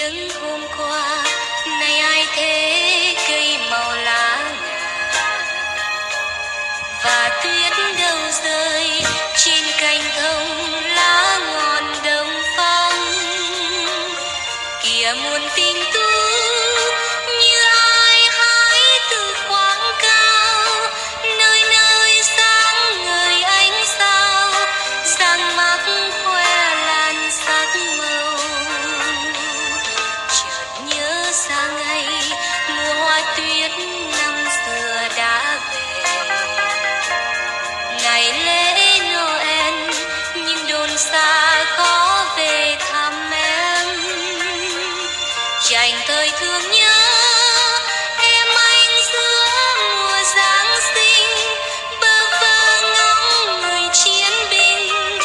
kiếng hôm qua, nay ai thế cây màu lá ngả, và tuyết đâu rơi trên cành thông lá ngọn đông phong. Kìa muôn tình tú như ai hái từ khoáng cao, nơi nơi sáng ngời ánh sao, giăng mắc khoe lan sắc màu. Chợt nhớ ra ngày mùa hoa tuyết năm xưa đã về, ngày lễ Noel nhưng đồn xa khó về thăm em. Dành thời thương nhớ em anh giữa mùa Giáng sinh, bơ vơ ngóng người chiến binh,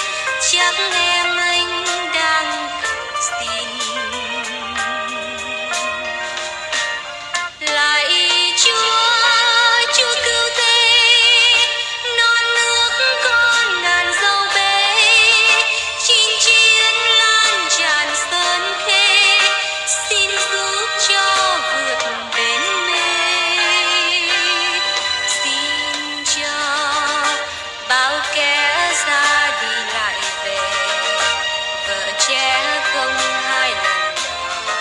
chắc em anh đang cầu xin. Lạy Chúa cứu thế, non nước con ngàn dâu bế, chinh chiến lan tràn sơn khê, xin giúp cho vượt bến mê. Xin cho bao kẻ ra đi lại về, vợ trẻ không hai lần đò,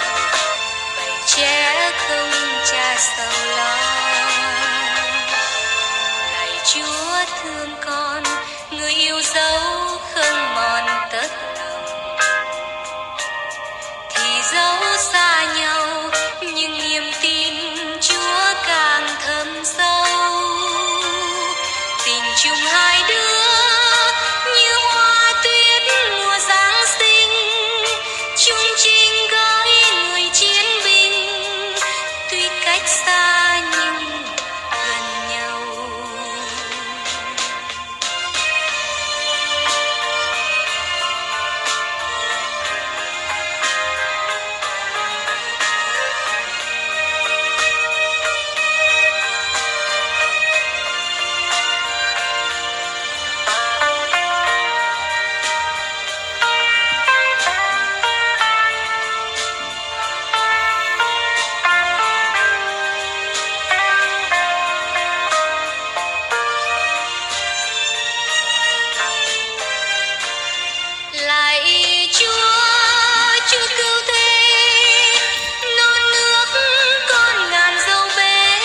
bầy trẻ không cha sầu lo. Lạy Chúa thương con, người yêu dấu không mòn tất lòng, thì dẫu xa nhau nhưng niềm tin Chúa càng thâm sâu. Tình chung hai đứa như hoa tuyết mùa Giáng sinh, chung chinh gói người chiến binh, tuy cách xa nhưng gần nhau. Lạy Chúa cứu thế, non nước con ngàn dâu bế,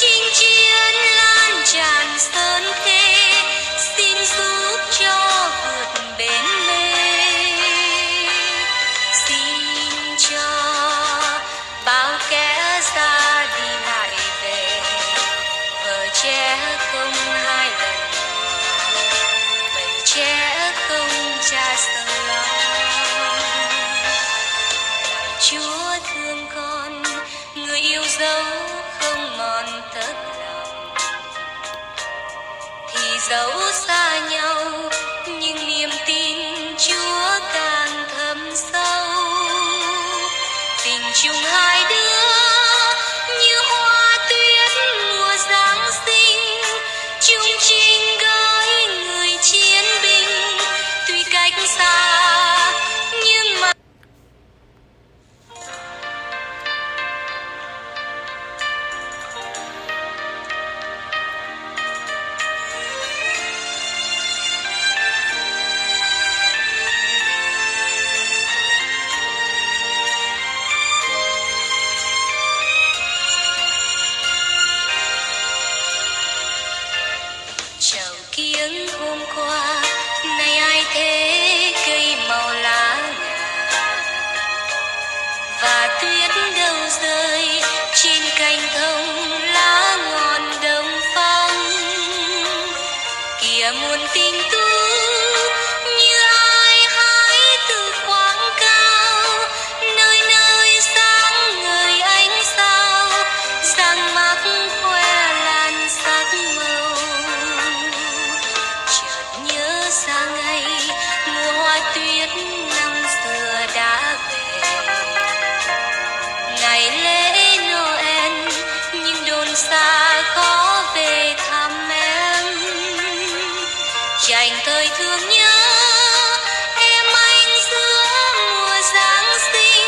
chinh chiến lan tràn sơn khê, xin giúp cho vượt bến mê. Xin cho bao kẻ ra đi lại về, vợ trẻ không hai lần đò, bầy trẻ không cha sầu lo. Chúa thương con, người yêu dấu không mòn tất lòng, thì dẫu xa nhau nhưng niềm tin Chúa càng thâm sâu. Tình chung hai đứa như hoa tuyết mùa Giáng sinh, chung chinh gói người chiến binh, tuy cách xa nhưng mà chào kiếng hôm qua, nay ai thế cây màu lá ngả, và tuyết đâu rơi trên cành thông lá ngọn đông phong. Kìa muôn tình tú như ai hái từ khoáng cao, nơi nơi sáng ngời ánh sao, giăng mắc khoe lan sắc màu. Chợt nhớ ra ngày mùa hoa tuyết năm xưa đã về, ngày lễ Noel nhưng đồn xa khó về thăm em. Dành thời thương nhớ em anh giữa mùa Giáng sinh,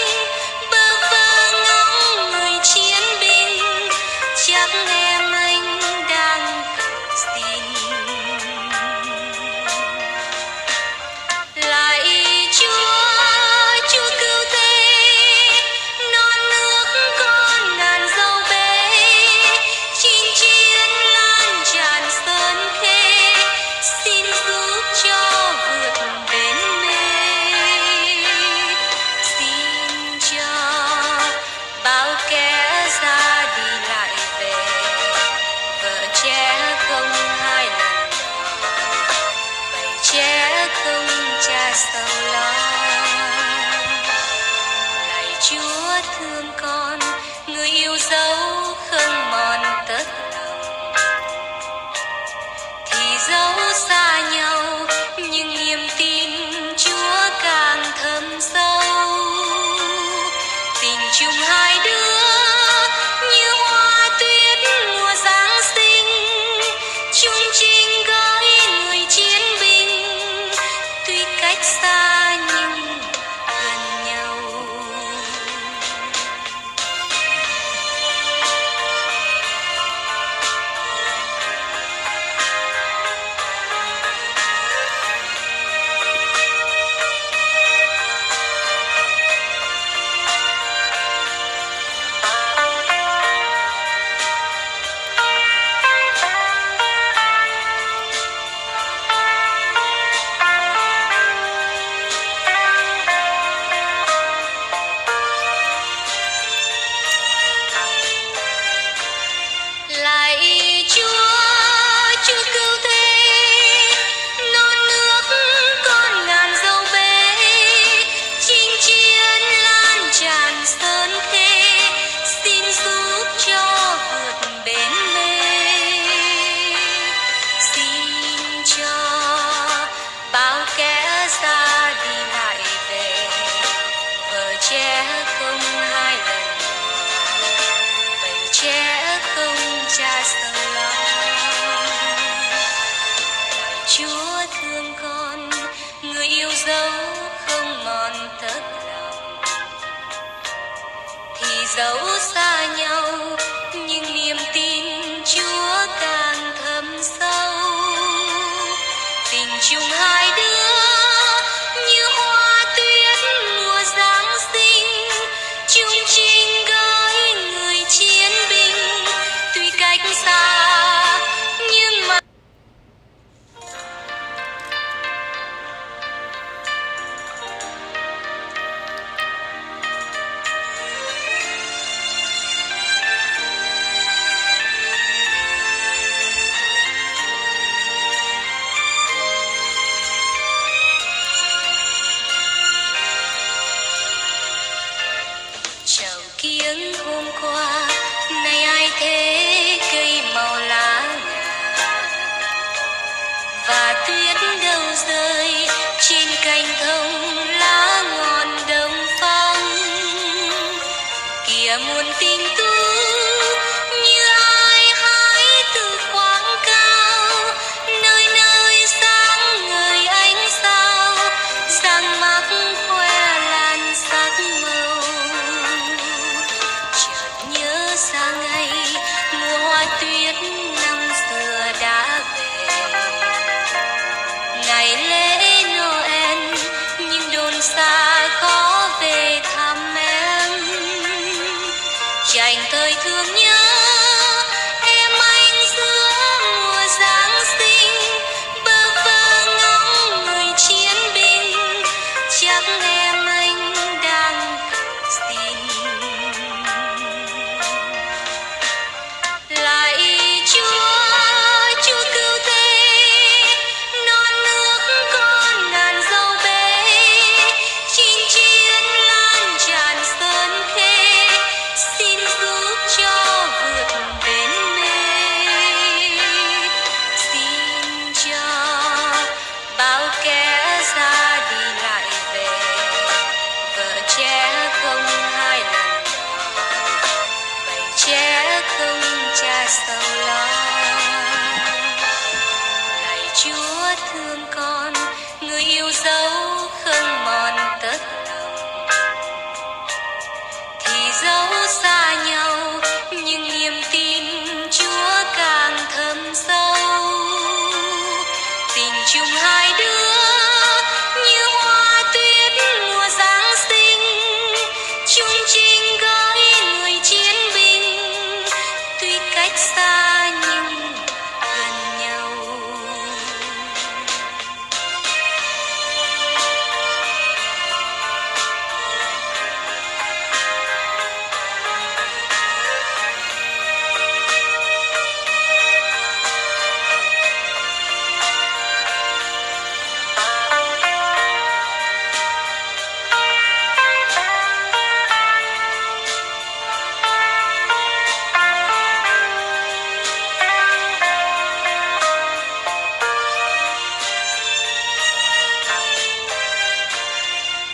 yêu dấu không mòn tớt lòng, thì dẫu xa nhau nhưng niềm tin Chúa càng thâm sâu. Tình chung hai đứa như hoa tuyết mùa Giáng sinh, chung chinh gói người chiến binh, tuy cách xa nhưng mà chào kiếng hôm qua nay ai thế cây màu lá ngả, và tuyết đâu rơi trên cành thông lá ngọn đông phong. Kìa muôn tình tú như ai hái từ khoáng cao, nơi nơi sáng ngời ánh sao, răng mắc khoe lan sắc màu. Chợt nhớ ra ngày mùa hoa tuyết năm xưa đã về, ngày lễ Noel nhưng đồn xa khó về thăm em. Dành thời thương nhớ em anh giữa mùa Giáng sinh, bơ vơ ngóng người chiến binh, chắc em anh đang cầu xin. Lạy Chúa cứu thế, non nước con ngàn dâu bé, chinh chiến lan tràn sơn khê, xin giúp cho vượt bến mê. Xin cho bao kẻ ra đi lại về, vợ trẻ không hai lần đò, bầy trẻ không cha sầu lo. Lạy Chúa thương con, người yêu dấu không mòn tớt lòng, thì dẫu xa nhau nhưng niềm tin Chúa càng thâm sâu. Tình chung hai đứa như hoa tuyết mùa Giáng sinh, chung chinh gói người chiến binh, tuy cách xa nhưng gần nhau.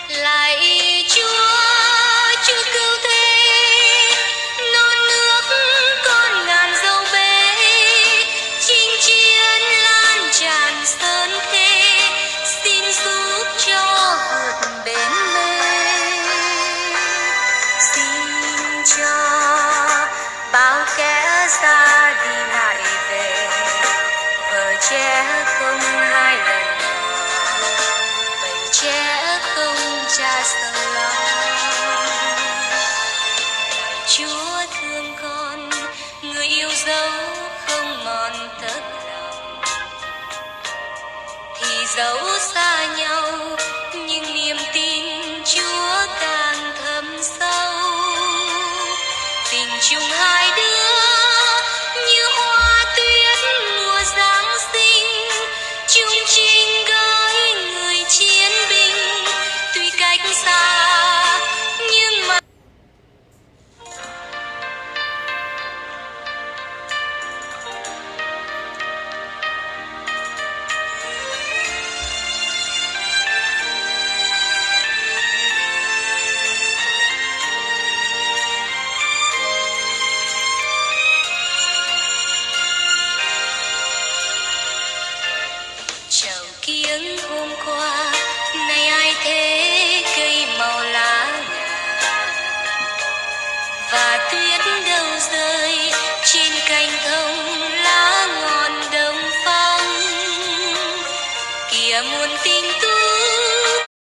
Lạy Chúa cứu thế, non nước con ngàn dâu bé, chinh chiến lan tràn sơn khê, xin giúp cho vượt bến mê. Xin cho bao kẻ ra đi lại về, vợ trẻ không hai lần đò, bầy trẻ không cha sầu lo. Chúa thương con, người yêu dấu không mòn tớt lòng, thì dẫu xa nhau nhưng niềm tin Chúa càng thâm sâu. Tình chung hai đứa như hoa tuyết mùa Giáng sinh, chung chinh gói người chiến binh, tuy cách xa nhưng mà cành thơ